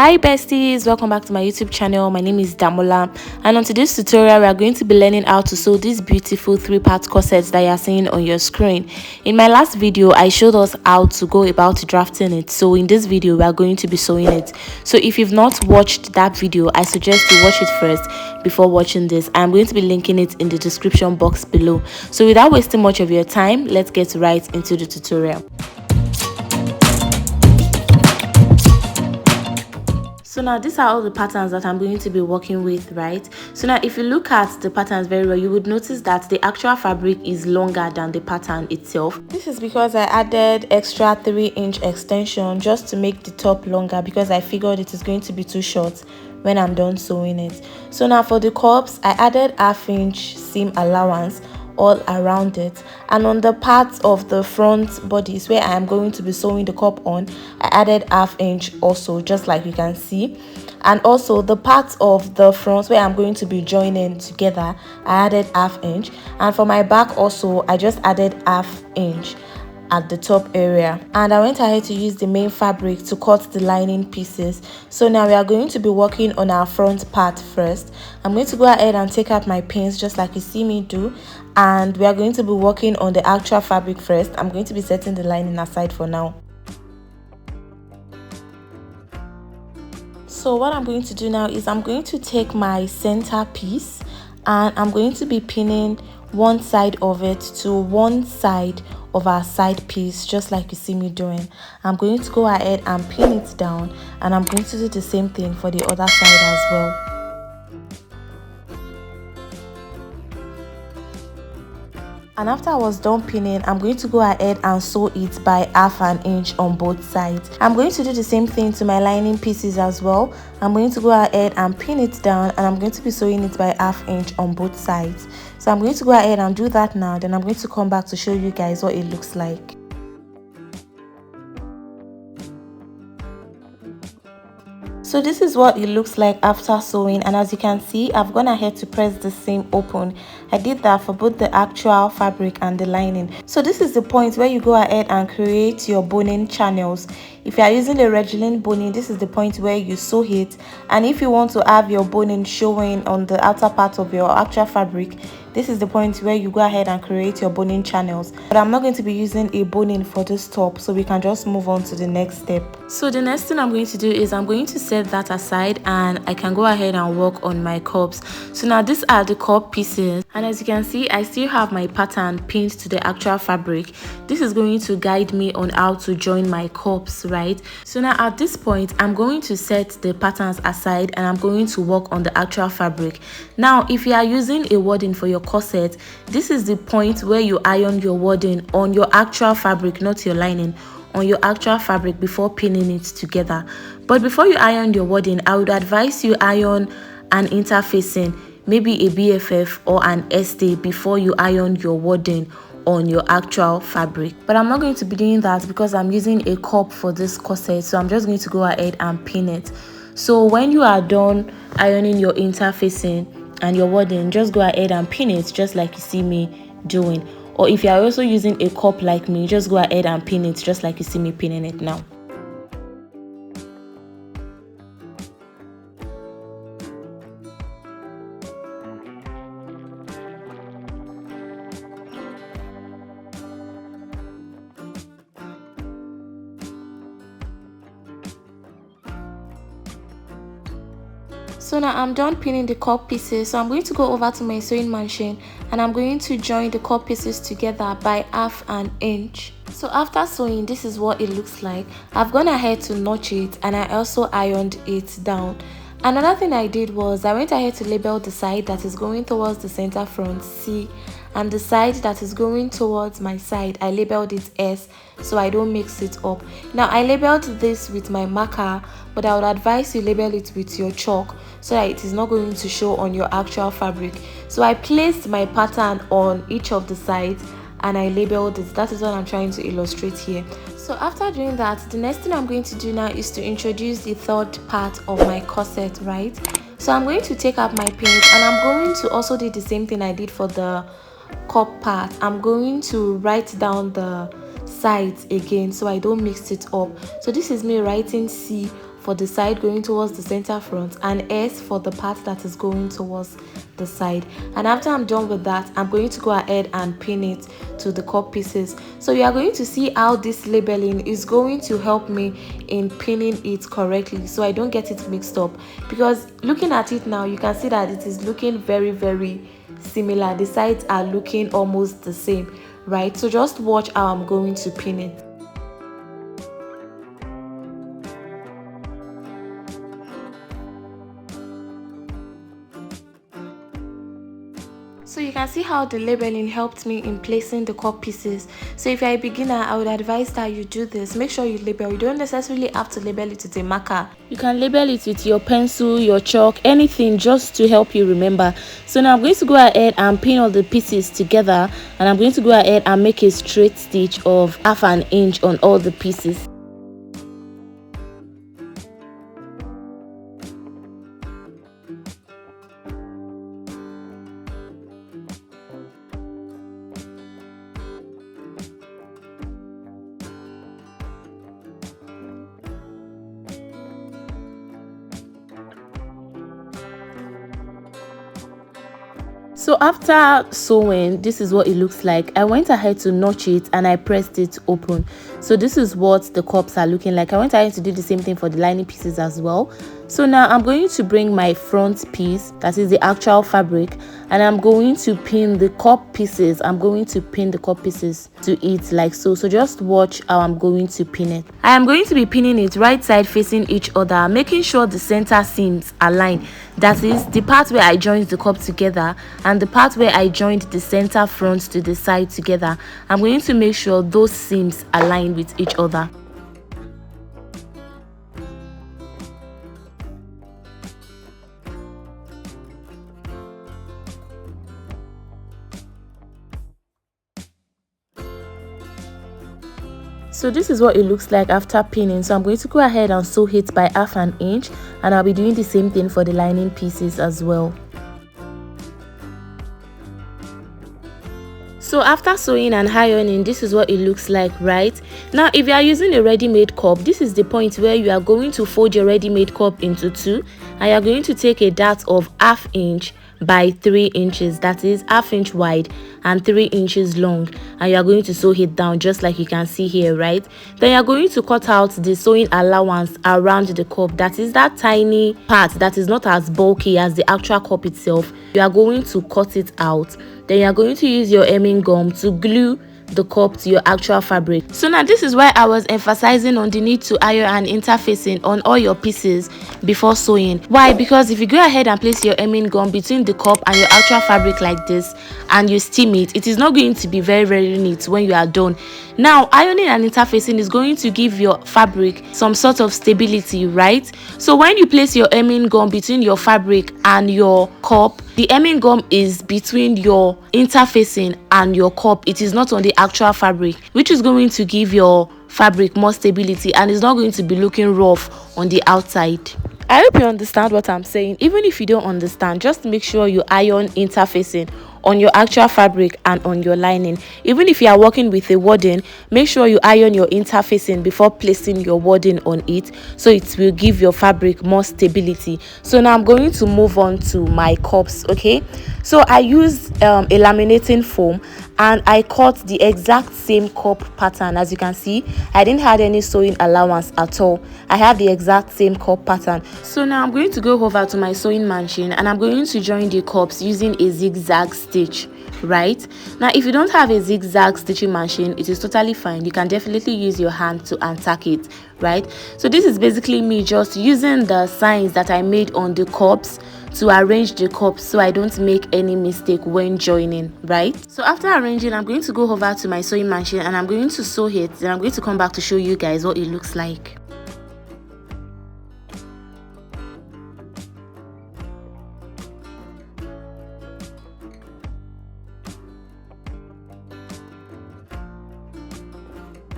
Hi besties, welcome back to my YouTube channel. My name is Damola, and on today's tutorial we are going to be learning how to sew these beautiful 3-part corsets that you are seeing on your screen. In my last video I showed us how to go about drafting it, so in this video we are going to be sewing it. So if you've not watched that video, I suggest you watch it first before watching this. I'm going to be linking it in the description box below. So without wasting much of your time, let's get right into the tutorial. So now these are all the patterns that I'm going to be working with, right? So now if you look at the patterns very well, you would notice that the actual fabric is longer than the pattern itself. This is because I added extra 3-inch extension just to make the top longer, because I figured it is going to be too short when I'm done sewing it. So now for the cups, I added 1/2-inch seam allowance all around it, and on the parts of the front bodice where I am going to be sewing the cup on, I added 1/2-inch also, just like you can see. And also the parts of the front where I'm going to be joining together, I added 1/2-inch, and for my back also I just added 1/2-inch at the top area. And I went ahead to use the main fabric to cut the lining pieces. So now we are going to be working on our front part first. I'm going to go ahead and take out my pins just like you see me do, and we are going to be working on the actual fabric first. I'm going to be setting the lining aside for now. So what I'm going to do now is I'm going to take my center piece and I'm going to be pinning one side of it to one side of our side piece, just like you see me doing. I'm going to go ahead and pin it down, and I'm going to do the same thing for the other side as well. And after I was done pinning, I'm going to go ahead and sew it by 1/2 inch on both sides. I'm going to do the same thing to my lining pieces as well. I'm going to go ahead and pin it down, and I'm going to be sewing it by 1/2 inch on both sides. So I'm going to go ahead and do that now, then I'm going to come back to show you guys what it looks like. So this is what it looks like after sewing, and as you can see, I've gone ahead to press the seam open. I did that for both the actual fabric and the lining. So this is the point where you go ahead and create your boning channels. If you are using a regular boning, this is the point where you sew it, and if you want to have your boning showing on the outer part of your actual fabric, this is the point where you go ahead and create your boning channels. But I'm not going to be using a boning for this top, so we can just move on to the next step. So the next thing I'm going to do is I'm going to set that aside, and I can go ahead and work on my cups. So now these are the cup pieces, and as you can see, I still have my pattern pinned to the actual fabric. This is going to guide me on how to join my cups, right? So now at this point, I'm going to set the patterns aside and I'm going to work on the actual fabric. Now if you are using a wadding for your corset, this is the point where you iron your wadding on your actual fabric, not your lining, on your actual fabric before pinning it together. But before you iron your wadding, I would advise you iron an interfacing, maybe a BFF or an SD, before you iron your wadding on your actual fabric. But I'm not going to be doing that because I'm using a cup for this corset, so I'm just going to go ahead and pin it. So when you are done ironing your interfacing and your wadding, just go ahead and pin it just like you see me doing. Or if you are also using a cup like me, just go ahead and pin it just like you see me pinning it now. So now I'm done pinning the cup pieces, so I'm going to go over to my sewing machine and I'm going to join the cup pieces together by 1/2 inch. So after sewing, this is what it looks like. I've gone ahead to notch it and I also ironed it down. Another thing I did was I went ahead to label the side that is going towards the center front C, and the side that is going towards my side, I labeled it S so I don't mix it up. Now I labeled this with my marker, but I would advise you label it with your chalk so that it is not going to show on your actual fabric. So I placed my pattern on each of the sides and I labeled it. That is what I'm trying to illustrate here. So after doing that, the next thing I'm going to do now is to introduce the third part of my corset, right? So I'm going to take out my pins and I'm going to also do the same thing I did for the cup part. I'm going to write down the sides again so I don't mix it up. So this is me writing C for the side going towards the center front, and S for the part that is going towards the side. And after I'm done with that, I'm going to go ahead and pin it to the cup pieces. So you are going to see how this labeling is going to help me in pinning it correctly, so I don't get it mixed up. Because looking at it now, you can see that it is looking very similar. The sides are looking almost the same, right? So just watch how I'm going to pin it. So you can see how the labeling helped me in placing the cup pieces. So if you're a beginner, I would advise that you do this. Make sure you label. You don't necessarily have to label it with a marker. You can label it with your pencil, your chalk, anything, just to help you remember. So now I'm going to go ahead and pin all the pieces together, and I'm going to go ahead and make a straight stitch of 1/2 inch on all the pieces. So after sewing, this is what it looks like. I went ahead to notch it and I pressed it open. So this is what the cups are looking like. I went ahead to do the same thing for the lining pieces as well. So now I'm going to bring my front piece, that is the actual fabric, and I'm going to pin the cup pieces. I'm going to pin the cup pieces to it like so. So just watch how I'm going to pin it. I am going to be pinning it right side facing each other, making sure the center seams align. That is the part where I joined the cup together and the part where I joined the center front to the side together. I'm going to make sure those seams align with each other. So this is what it looks like after pinning. So I'm going to go ahead and sew it by 1/2 inch, and I'll be doing the same thing for the lining pieces as well. So after sewing and ironing, this is what it looks like, right? Now if you are using a ready-made cup, this is the point where you are going to fold your ready-made cup into two, and you are going to take a dart of 1/2 inch by 3 inches, that is 1/2 inch wide and 3 inches long, and you are going to sew it down just like you can see here, right? Then you are going to cut out the sewing allowance around the cup, that is that tiny part that is not as bulky as the actual cup itself. You are going to cut it out. Then you are going to use your hemming gum to glue the cup to your actual fabric. So now this is why I was emphasizing on the need to iron and interfacing on all your pieces before sewing. Why? Because if you go ahead and place your hemming gum between the cup and your actual fabric like this and you steam it, it is not going to be very neat when you are done. Now ironing and interfacing is going to give your fabric some sort of stability, right? So when you place your hemming gum between your fabric and your cup, the hemming gum is between your interfacing and your cup. It is not on the actual fabric, which is going to give your fabric more stability and it's not going to be looking rough on the outside. I hope you understand what I'm saying. Even if you don't understand, just make sure you iron interfacing on your actual fabric and on your lining. Even if you are working with a wadding, make sure you iron your interfacing before placing your wadding on it, so it will give your fabric more stability. So now I'm going to move on to my cups. Okay, so I used a laminating foam and I cut the exact same cup pattern. As you can see, I didn't have any sewing allowance at all. I have the exact same cup pattern. So now I'm going to go over to my sewing machine and I'm going to join the cups using a zigzag stitch. Right now, if you don't have a zigzag stitching machine, it is totally fine. You can definitely use your hand to untack it, right? So this is basically me just using the signs that I made on the cups to arrange the cups so I don't make any mistake when joining, right? So after arranging, I'm going to go over to my sewing machine and I'm going to sew it. Then I'm going to come back to show you guys what it looks like.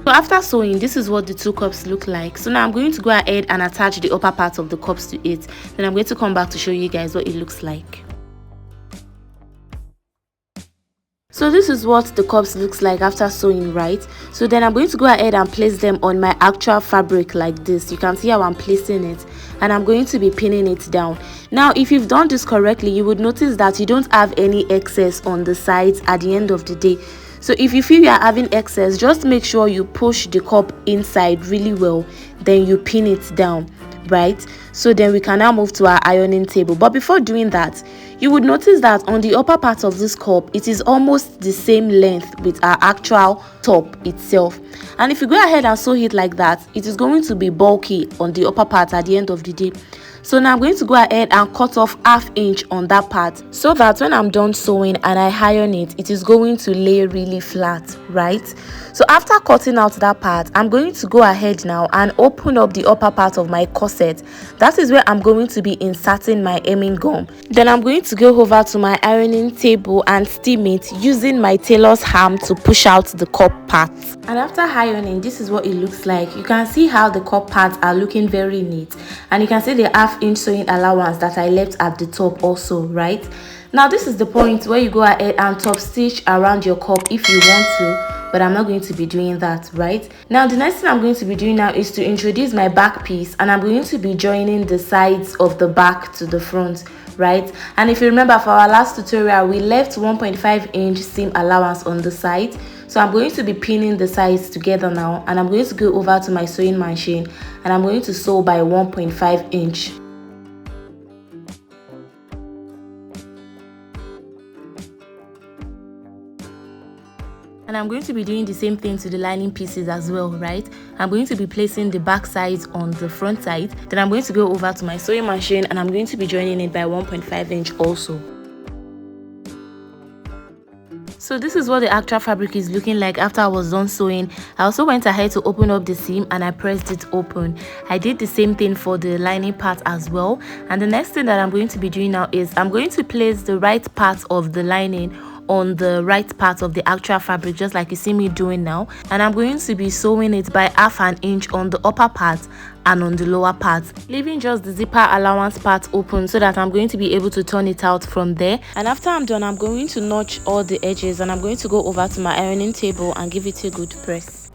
So after sewing, this is what the two cups look like. So now I'm going to go ahead and attach the upper part of the cups to it. Then I'm going to come back to show you guys what it looks like. So this is what the cups looks like after sewing, right? So then I'm going to go ahead and place them on my actual fabric like this. You can see how I'm placing it, and I'm going to be pinning it down. Now if you've done this correctly, you would notice that you don't have any excess on the sides at the end of the day. So if you feel you are having excess, just make sure you push the cup inside really well, then you pin it down, right? So then we can now move to our ironing table. But before doing that, you would notice that on the upper part of this cup, it is almost the same length with our actual top itself. And if you go ahead and sew it like that, it is going to be bulky on the upper part at the end of the day. So now I'm going to go ahead and cut off 1/2 inch on that part, so that when I'm done sewing and I iron it, it is going to lay really flat, right? So after cutting out that part, I'm going to go ahead now and open up the upper part of my corset. That is where I'm going to be inserting my hemming gum. Then I'm going to go over to my ironing table and steam it using my tailor's hammer to push out the cup part. And after ironing, this is what it looks like. You can see how the cup parts are looking very neat, and you can see the 1/2 inch sewing allowance that I left at the top also, right? Now this is the point where you go ahead and top stitch around your cup if you want to, but I'm not going to be doing that, right? Now the next thing I'm going to be doing now is to introduce my back piece, and I'm going to be joining the sides of the back to the front, right? And if you remember, for our last tutorial we left 1.5 inch seam allowance on the side. So I'm going to be pinning the sides together now, and I'm going to go over to my sewing machine and I'm going to sew by 1.5 inch. And I'm going to be doing the same thing to the lining pieces as well, right? I'm going to be placing the back sides on the front side. Then I'm going to go over to my sewing machine and I'm going to be joining it by 1.5 inch also. So this is what the actual fabric is looking like after I was done sewing. I also went ahead to open up the seam and I pressed it open. I did the same thing for the lining part as well. And the next thing that I'm going to be doing now is I'm going to place the right part of the lining on the right part of the actual fabric, just like you see me doing now, and I'm going to be sewing it by 1/2 inch on the upper part and on the lower part, leaving just the zipper allowance part open so that I'm going to be able to turn it out from there. And after I'm done, I'm going to notch all the edges and I'm going to go over to my ironing table and give it a good press.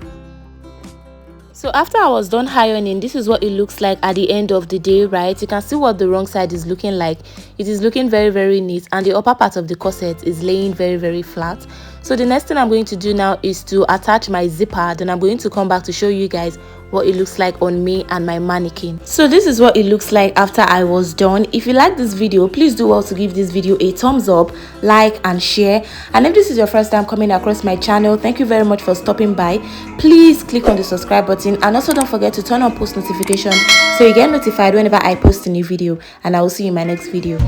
So after I was done ironing, this is what it looks like at the end of the day, right? You can see what the wrong side is looking like. It is looking very neat, and the upper part of the corset is laying very flat. So the next thing I'm going to do now is to attach my zipper. Then I'm going to come back to show you guys what it looks like on me and my mannequin. So this is what it looks like after I was done. If you like this video, please do well to give this video a thumbs up, like and share. And if this is your first time coming across my channel, thank you very much for stopping by. Please click on the subscribe button, and also don't forget to turn on post notification so you get notified whenever I post a new video. And I will see you in my next video.